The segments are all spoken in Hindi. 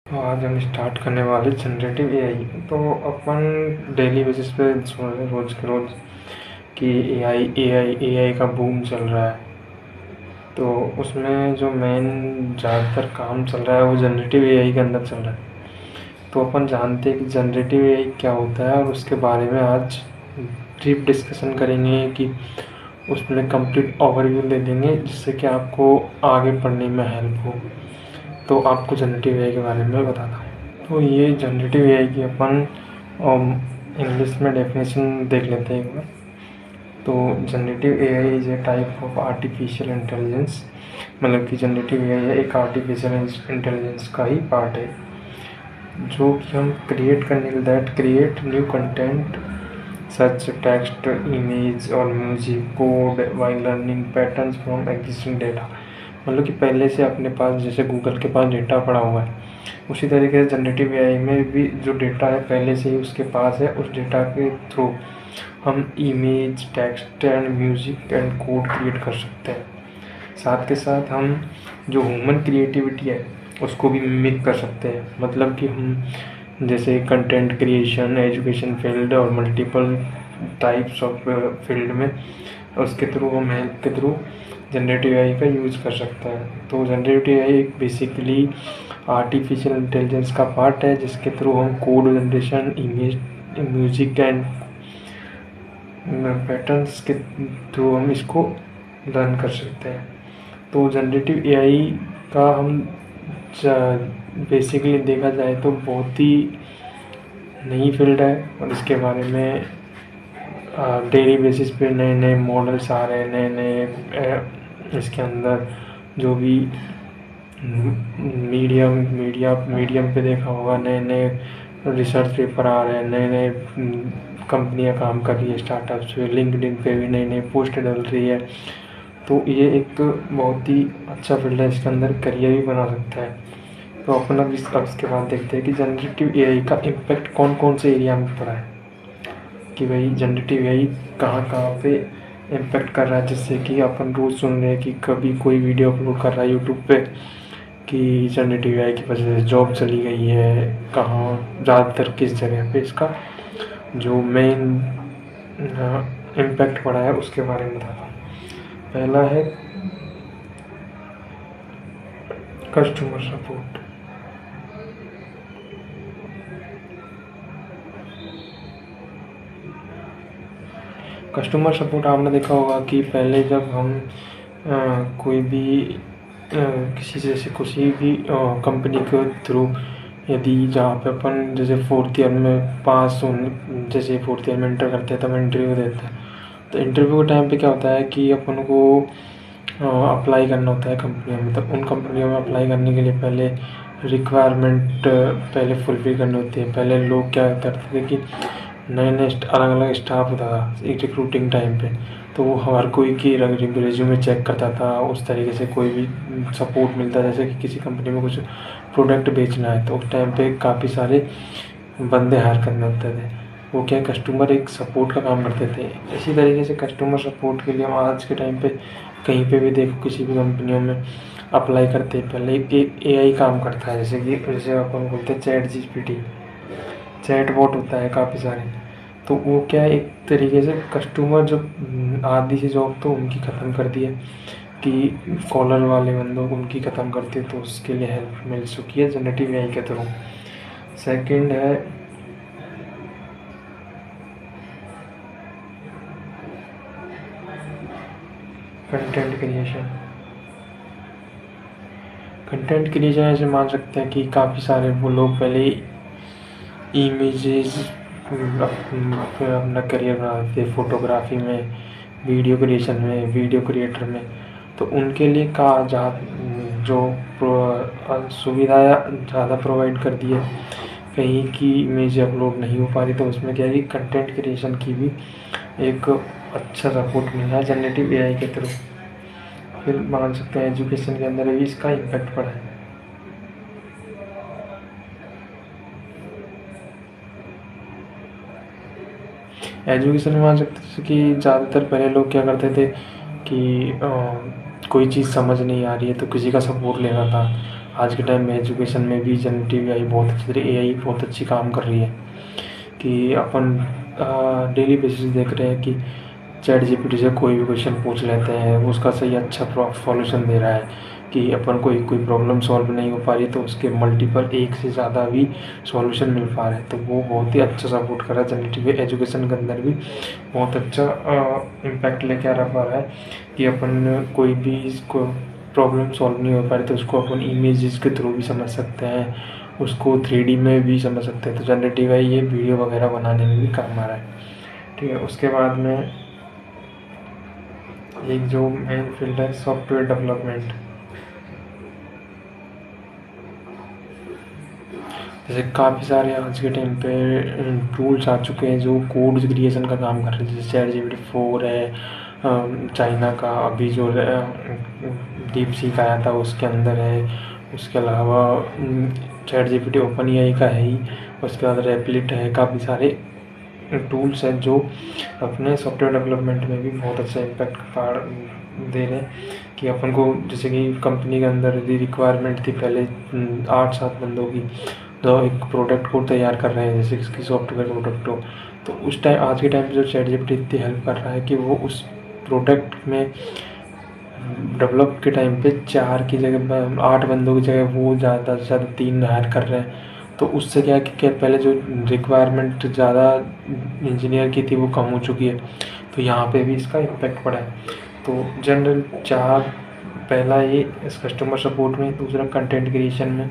तो आज हम स्टार्ट करने वाले जनरेटिव एआई। तो अपन डेली बेसिस पे सुन रहे रोज के रोज कि एआई का बूम चल रहा है। तो उसमें जो मेन ज़्यादातर काम चल रहा है वो जनरेटिव एआई के अंदर चल रहा है। तो अपन जानते हैं कि जनरेटिव एआई क्या होता है और उसके बारे में आज डीप डिस्कशन करेंगे कि उसमें कंप्लीट ओवरव्यू दे देंगे जिससे कि आपको आगे पढ़ने में हेल्प हो। तो आपको जनरेटिव एआई के बारे में बताता हूँ। तो ये जनरेटिव एआई की अपन इंग्लिश में डेफिनेशन देख लेते हैं एक बार। तो generative AI is a type of artificial intelligence, मतलब कि जनरेटिव एआई एक आर्टिफिशियल इंटेलिजेंस का ही पार्ट है जो कि हम क्रिएट न्यू कंटेंट सच टेक्स्ट, इमेज और music, code while learning patterns from existing data. मतलब कि पहले से अपने पास जैसे गूगल के पास डेटा पड़ा हुआ है, उसी तरीके से जनरेटिव एआई में भी जो डेटा है पहले से ही उसके पास है, उस डेटा के थ्रू हम image, text and music and code create कर सकते हैं। साथ के साथ हम जो ह्यूमन क्रिएटिविटी है उसको भी मिमिक कर सकते हैं। मतलब कि हम जैसे कंटेंट क्रिएशन, एजुकेशन फील्ड और मल्टीपल टाइप्स ऑफ फील्ड में उसके थ्रू हम हेल्प के थ्रू जनरेटिव एआई का यूज़ कर सकते हैं। तो जनरेटिव एआई एक बेसिकली आर्टिफिशियल इंटेलिजेंस का पार्ट है जिसके थ्रू हम code generation, image, music and patterns के थ्रू हम इसको लर्न कर सकते हैं। तो जनरेटिव एआई का हम बेसिकली देखा जाए तो बहुत ही नई फील्ड है और इसके बारे में डेली बेसिस पे नए नए मॉडल्स आ रहे हैं, नए नए इसके अंदर जो भी मीडियम पे देखा होगा, नए नए रिसर्च पेपर आ रहे हैं, नए नए कंपनियां काम कर रही है, स्टार्टअप्स पे, लिंक्डइन पे भी नई नई पोस्ट डल रही है। तो ये एक बहुत ही अच्छा फील्ड है, इसके अंदर करियर भी बना सकता है। तो अपन अब इसके बाद देखते हैं कि जनरेटिव एआई का इम्पैक्ट कौन कौन से एरिया में पड़ा है, कि भाई जनरेटिव एआई कहाँ कहाँ पे इम्पैक्ट कर रहा है। जिससे कि अपन रोज़ सुन रहे हैं कि कभी कोई वीडियो अपलोड कर रहा है यूट्यूब पे कि जनरेटिव एआई की वजह से जॉब चली गई है, कहाँ ज़्यादातर किस जगह पे इसका जो मेन इम्पैक्ट पड़ा है उसके बारे में बताता हूँ। पहला है कस्टमर सपोर्ट। कस्टमर सपोर्ट आपने देखा होगा कि पहले जब हम कोई भी किसी भी कंपनी के थ्रू यदि जहाँ पे अपन जैसे फोर्थ ईयर में जैसे फोर्थ ईयर में इंटर करते हैं तो हम इंटरव्यू देते हैं। तो इंटरव्यू के टाइम पे क्या होता है कि अपन को अप्लाई करना होता है कंपनियों में। तो उन कंपनियों में अप्लाई करने के लिए पहले रिक्वायरमेंट पहले फुलफिल करनी होती है। पहले लोग क्या करते थे कि नए नए अलग अलग स्टाफ होता था एक रिक्रूटिंग टाइम पे, तो वो हर कोई की रेज्यूमे चेक करता था। उस तरीके से कोई भी सपोर्ट मिलता, जैसे कि किसी कंपनी में कुछ प्रोडक्ट बेचना है तो उस टाइम पे काफ़ी सारे बंदे हायर करने होते थे। वो क्या कस्टमर एक सपोर्ट का काम करते थे। इसी तरीके से कस्टमर सपोर्ट के लिए हम आज के टाइम पे कहीं पे भी देखो किसी भी कंपनियों में अप्लाई करते हैं पहले एक एआई काम करता है। जैसे अपन बोलते हैं चैट बॉट होता है काफ़ी सारे। तो वो क्या है एक तरीके से कस्टमर जो आधी सी जॉब तो उनकी ख़त्म कर दी है कि कॉलर वाले बंदों को उनकी ख़त्म करती है। तो उसके लिए हेल्प मिल चुकी है जनरेटिव एआई के थ्रू। सेकंड है कंटेंट क्रिएशन ऐसे मान सकते हैं कि काफ़ी सारे वो लोग पहले इमेजेस अपना करियर बनाते थे फोटोग्राफी में, वीडियो क्रिएशन में, वीडियो क्रिएटर में। तो उनके लिए जो सुविधाएं ज़्यादा प्रोवाइड कर दी है, कहीं की इमेज अपलोड नहीं हो पा रही, तो उसमें क्या है कि कंटेंट क्रिएशन की भी एक अच्छा सपोर्ट मिला है जनरेटिव एआई के थ्रू। फिर मान सकते हैं एजुकेशन के अंदर भी इसका इम्पैक्ट पड़ा है। एजुकेशन में मान सकते हैं कि ज़्यादातर पहले लोग क्या करते थे कि कोई चीज़ समझ नहीं आ रही है तो किसी का सपोर्ट लेना था। आज के टाइम में एजुकेशन में भी जनरेटिव एआई बहुत अच्छी तरह एआई बहुत अच्छी काम कर रही है कि अपन डेली बेसिस देख रहे हैं कि चैट जीपीटी से कोई भी क्वेश्चन पूछ लेते हैं, वो उसका सही अच्छा सॉल्यूशन दे रहा है कि अपन कोई प्रॉब्लम सॉल्व नहीं हो पा रही तो उसके मल्टीपल एक से ज़्यादा भी सॉल्यूशन मिल पा रहे हैं। तो वो बहुत ही अच्छा सपोर्ट कर रहा है जनरेटिव एजुकेशन के अंदर भी बहुत अच्छा इम्पैक्ट लेके आ पा रहा है कि अपन कोई भी इसको प्रॉब्लम सॉल्व नहीं हो पा रही तो उसको अपन इमेजेस के थ्रू भी समझ सकते हैं, उसको 3D में भी समझ सकते हैं। तो जनरेटिव है ये वीडियो वगैरह बनाने में भी काम आ रहा है। ठीक है, उसके बाद में एक जो मेन फील्ड है सॉफ्टवेयर डेवलपमेंट, जैसे काफ़ी सारे आज के टाइम पे टूल्स आ चुके हैं जो कोड क्रिएशन का काम कर रहे हैं, जैसे चैट जीपीटी 4 है, चाइना का अभी जो डीप सीक आया था उसके अंदर है। उसके अलावा चैट जीपीटी ओपन एआई का है ही, उसके बाद रेपलिट है। काफ़ी सारे टूल्स हैं जो अपने सॉफ्टवेयर डेवलपमेंट में भी बहुत अच्छा इम्पैक्ट दे रहे हैं कि अपन को, जैसे कि कंपनी के अंदर यदि रिक्वायरमेंट थी पहले 8-7 बंदों की जो एक प्रोडक्ट को तैयार कर रहे हैं, जैसे किसी सॉफ्टवेयर प्रोडक्ट हो, तो उस टाइम आज के टाइम पे जो चैट जीपीटी इतनी हेल्प कर रहा है कि वो उस प्रोडक्ट में डेवलप के टाइम पे 4 की जगह 8 बंदों की जगह वो ज़्यादा से ज़्यादा 3 हायर कर रहे हैं। तो उससे क्या है कि क्या पहले जो रिक्वायरमेंट ज़्यादा इंजीनियर की थी वो कम हो चुकी है, तो यहाँ पे भी इसका इम्पैक्ट पड़ा है। तो जनरल 4, पहला ये इस कस्टमर सपोर्ट में, दूसरा कंटेंट क्रिएशन में,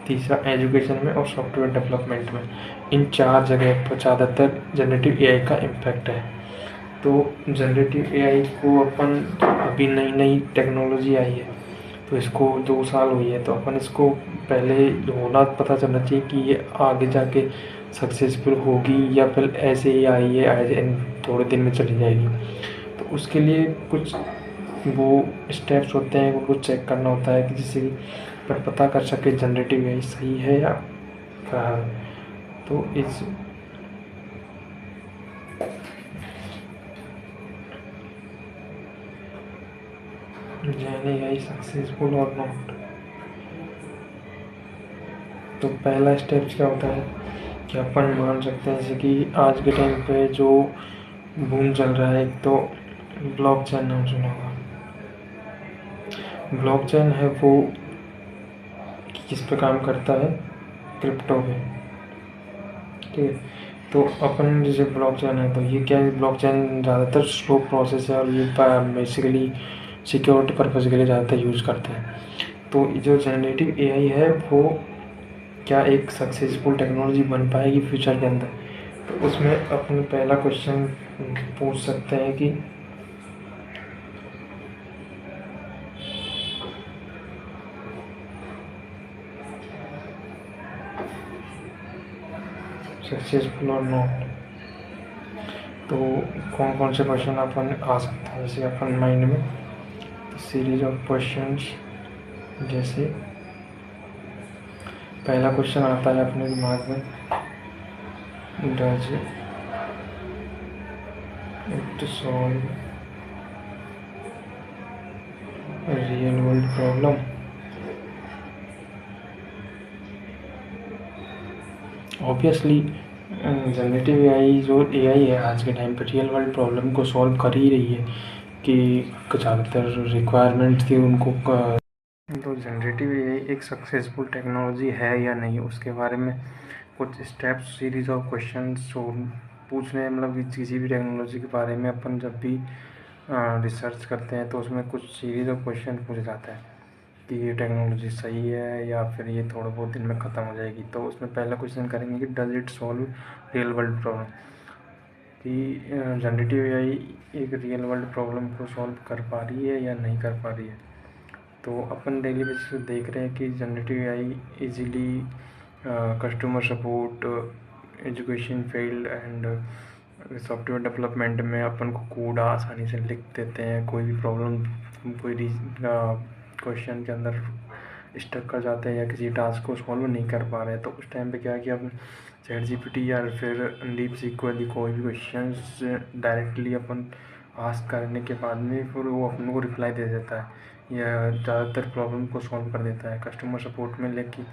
तीसरा एजुकेशन में और सॉफ्टवेयर डेवलपमेंट में। इन 4 जगह पर ज़्यादातर जनरेटिव एआई का इम्पैक्ट है। तो जनरेटिव एआई को अपन, अभी नई नई टेक्नोलॉजी आई है तो इसको 2 साल हुई है, तो अपन इसको पहले होना पता चलना चाहिए कि ये आगे जाके सक्सेसफुल होगी या फिर ऐसे ही आई है आज थोड़े दिन में चली जाएगी। तो उसके लिए कुछ वो स्टेप्स होते हैं, उनको चेक करना होता है कि जिससे कि पर पता कर सके जनरेटिव एआई सही है या खराब है। तो इस जैन एआई सक्सेसफुल और नॉट, तो पहला स्टेप क्या होता है कि अपन मान सकते हैं जैसे कि आज के टाइम पे जो बूम चल रहा है, एक तो ब्लॉकचेन नाम सुना होगा। ब्लॉकचेन है वो किस पे काम करता है, क्रिप्टो पे। ठीक है, तो अपन जैसे ब्लॉकचेन है तो ये क्या है, ब्लॉकचेन ज़्यादातर स्लो प्रोसेस है और ये बेसिकली सिक्योरिटी पर्पज़ के लिए ज़्यादातर यूज़ करते हैं। तो जो जनरेटिव एआई है वो क्या एक सक्सेसफुल टेक्नोलॉजी बन पाएगी फ्यूचर के अंदर, तो उसमें अपन पहला क्वेश्चन पूछ सकते हैं कि सक्सेसफुल और नॉट। तो कौन कौन से क्वेश्चन अपन आ सकते हैं, जैसे अपन माइंड में सीरीज ऑफ क्वेश्चंस, जैसे पहला क्वेश्चन आता है अपने दिमाग में, does it solve real world problem. Obviously generative AI जो एआई है आज के टाइम पे रियल वर्ल्ड प्रॉब्लम को सॉल्व कर ही रही है कि ज़्यादातर रिक्वायरमेंट थी उनको तो जनरेटिव एआई एक सक्सेसफुल टेक्नोलॉजी है या नहीं उसके बारे में कुछ स्टेप्स, सीरीज ऑफ क्वेश्चंस पूछने, मतलब कि किसी भी टेक्नोलॉजी के बारे में अपन जब भी रिसर्च करते हैं तो उसमें कुछ सीरीज ऑफ क्वेश्चन पूछे जाता है कि ये टेक्नोलॉजी सही है या फिर ये थोड़ा बहुत दिन में ख़त्म हो जाएगी। तो उसमें पहला क्वेश्चन करेंगे कि does it solve real world problem, कि जनरेटिव एआई एक रियल वर्ल्ड प्रॉब्लम को सॉल्व कर पा रही है या नहीं कर पा रही है। तो अपन डेली बेसिस पे देख रहे हैं कि generative AI easily customer support, education field and software development में अपन को कोड आसानी से लिख देते हैं। कोई भी प्रॉब्लम, कोई क्वेश्चन के अंदर स्टक कर जाते हैं या किसी टास्क को सॉल्व नहीं कर पा रहे हैं, तो उस टाइम पे क्या है कि अपन चैट जीपीटी या फिर डीप सीक को यदि कोई भी क्वेश्चन डायरेक्टली अपन आस्क करने के बाद में फिर वो अपन को रिप्लाई दे देता है यह ज़्यादातर प्रॉब्लम को सॉल्व कर देता है कस्टमर सपोर्ट में। लेकिन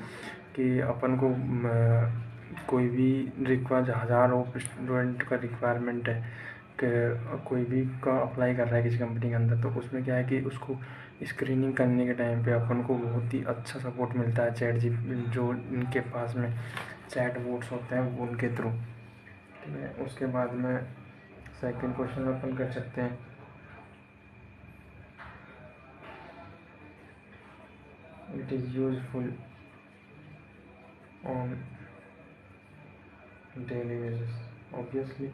कि अपन को कोई भी हज़ारों स्टूडेंट का रिक्वायरमेंट है कि कोई भी का अप्लाई कर रहा है किसी कंपनी के अंदर, तो उसमें क्या है कि उसको स्क्रीनिंग करने के टाइम पे अपन को बहुत ही अच्छा सपोर्ट मिलता है चैट जी, जो इनके पास में चैट बोट्स होते हैं उनके थ्रू। ठीक है, उसके बाद में सेकंड क्वेश्चन अपन कर सकते हैं, it is useful on daily basis. Obviously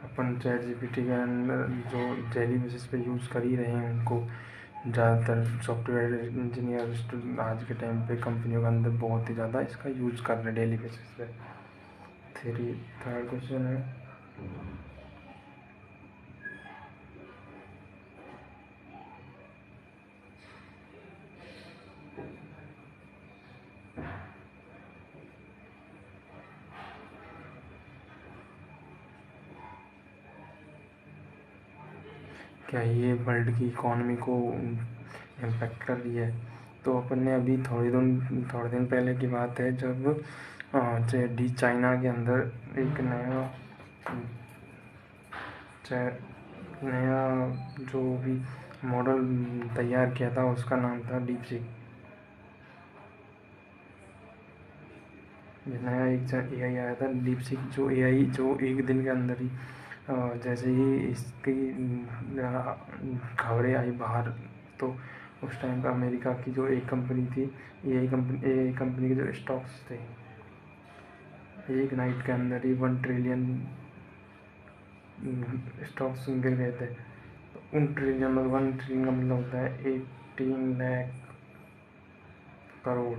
upon chat GPT के अंदर जो डेली बेसिस पे यूज़ कर ही रहे हैं, उनको ज़्यादातर सॉफ्टवेयर इंजीनियर आज के टाइम पे कंपनियों के अंदर बहुत ही ज़्यादा इसका यूज़ कर रहे हैं डेली बेसिस पे। थर्ड क्वेश्चन है, क्या ये वर्ल्ड की इकोनॉमी को इम्पेक्ट कर रही है? तो अपन ने अभी थोड़े दिन पहले की बात है, जब चाइना के अंदर एक नया जो भी मॉडल तैयार किया था, उसका नाम था डीपसीक। नया एक एआई आया था डीपसीक, जो एआई जो एक दिन के अंदर ही जैसे ही इसकी खबरें आई बाहर, तो उस टाइम पर अमेरिका की जो एक कंपनी थी, एआई कंपनी के जो स्टॉक्स थे, एक नाइट के अंदर ही 1 ट्रिलियन स्टॉक्स गिर गए थे। तो 1 ट्रिलियन का मतलब होता है 18 लाख करोड़।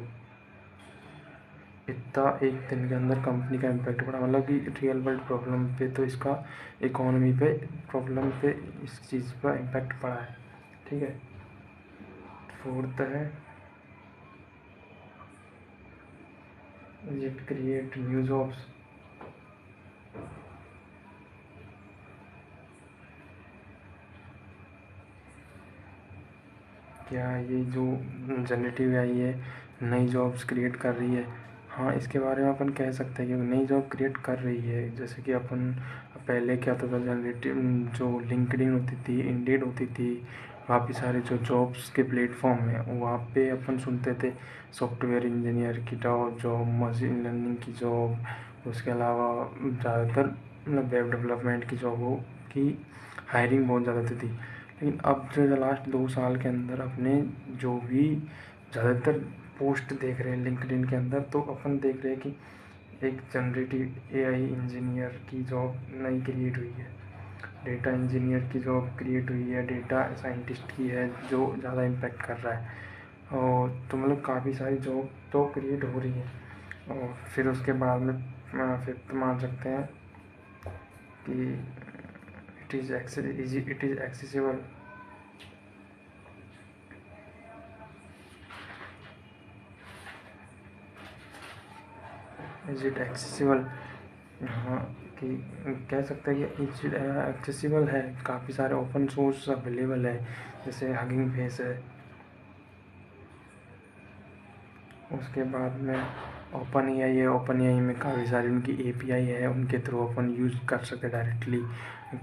इतना एक दिन के अंदर कंपनी का इम्पैक्ट पड़ा, मतलब कि रियल वर्ल्ड प्रॉब्लम पे, तो इसका इकोनॉमी पे प्रॉब्लम पे इस चीज़ का इम्पैक्ट पड़ा है। ठीक है, फोर्थ है, इट क्रिएट न्यू जॉब्स। क्या ये जो जनरेटिव एआई है नई जॉब्स क्रिएट कर रही है? हाँ, इसके बारे में अपन कह सकते हैं कि नई जॉब क्रिएट कर रही है। जैसे कि अपन पहले क्या होता था, जनरेटिव जो लिंक्डइन होती थी, इंडीड होती थी, काफ़ी सारे जो जॉब्स के प्लेटफॉर्म हैं वहाँ पे अपन सुनते थे सॉफ्टवेयर इंजीनियर की जॉब, मशीन लर्निंग की जॉब, उसके अलावा ज़्यादातर मतलब वेब डेवलपमेंट की जॉबों की हायरिंग बहुत ज़्यादा थी। लेकिन अब जो लास्ट 2 साल के अंदर अपने जो भी ज़्यादातर पोस्ट देख रहे हैं लिंक्डइन के अंदर, तो अपन देख रहे हैं कि एक जनरेटिव एआई इंजीनियर की जॉब नई क्रिएट हुई है, डेटा इंजीनियर की जॉब क्रिएट हुई है, डेटा साइंटिस्ट की है, जो ज़्यादा इम्पेक्ट कर रहा है। और तो मतलब काफ़ी सारी जॉब तो क्रिएट हो रही है। और फिर उसके बाद में फिफ्थ मान सकते हैं कि it is accessible. Is it accessible? हाँ, कि कह सकते हैं कि एक्सेसिबल है, काफ़ी सारे ओपन सोर्स अवेलेबल है, जैसे हगिंग फेस है। उसके बाद में ओपन एआई है, ओपन एआई में काफ़ी सारी उनकी एपीआई है, उनके थ्रू अपन यूज़ कर सकते हैं डायरेक्टली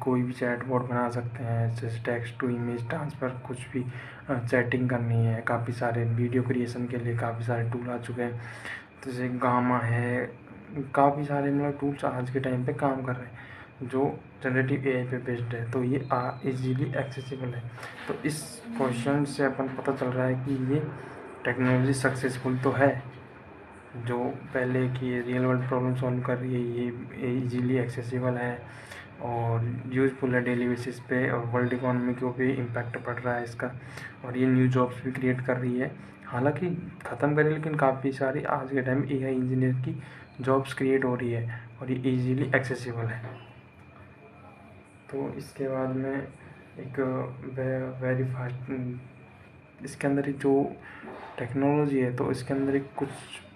कोई भी चैटबॉट बना सकते हैं, जैसे टेक्स्ट टू इमेज ट्रांसफ़र, कुछ भी चैटिंग करनी है। काफ़ी सारे वीडियो क्रिएशन के लिए काफ़ी सारे टूल आ चुके हैं, जैसे गामा है, काफ़ी सारे मतलब टूल्स आज के टाइम पे काम कर रहे हैं जो जनरेटिव एआई पे बेस्ड है। तो ये इजीली एक्सेसिबल है। तो इस क्वेश्चन से अपन पता चल रहा है कि ये टेक्नोलॉजी सक्सेसफुल तो है, जो पहले की रियल वर्ल्ड प्रॉब्लम सॉल्व कर रही है, ये इजीली एक्सेसिबल है और यूज़फुल है डेली बेसिस पे, और वर्ल्ड इकोनॉमी को भी इम्पैक्ट पड़ रहा है इसका, और ये न्यू जॉब्स भी क्रिएट कर रही है। हालांकि ख़त्म करें, लेकिन काफ़ी सारी आज के टाइम एआई इंजीनियर की जॉब्स क्रिएट हो रही है और ये इजीली एक्सेसिबल है। तो इसके बाद में एक वेरी फास्ट, इसके अंदर ही जो टेक्नोलॉजी है, तो इसके अंदर एक कुछ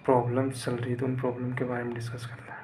प्रॉब्लम्स चल रही है, तो उन प्रॉब्लम के बारे में डिस्कस करते हैं।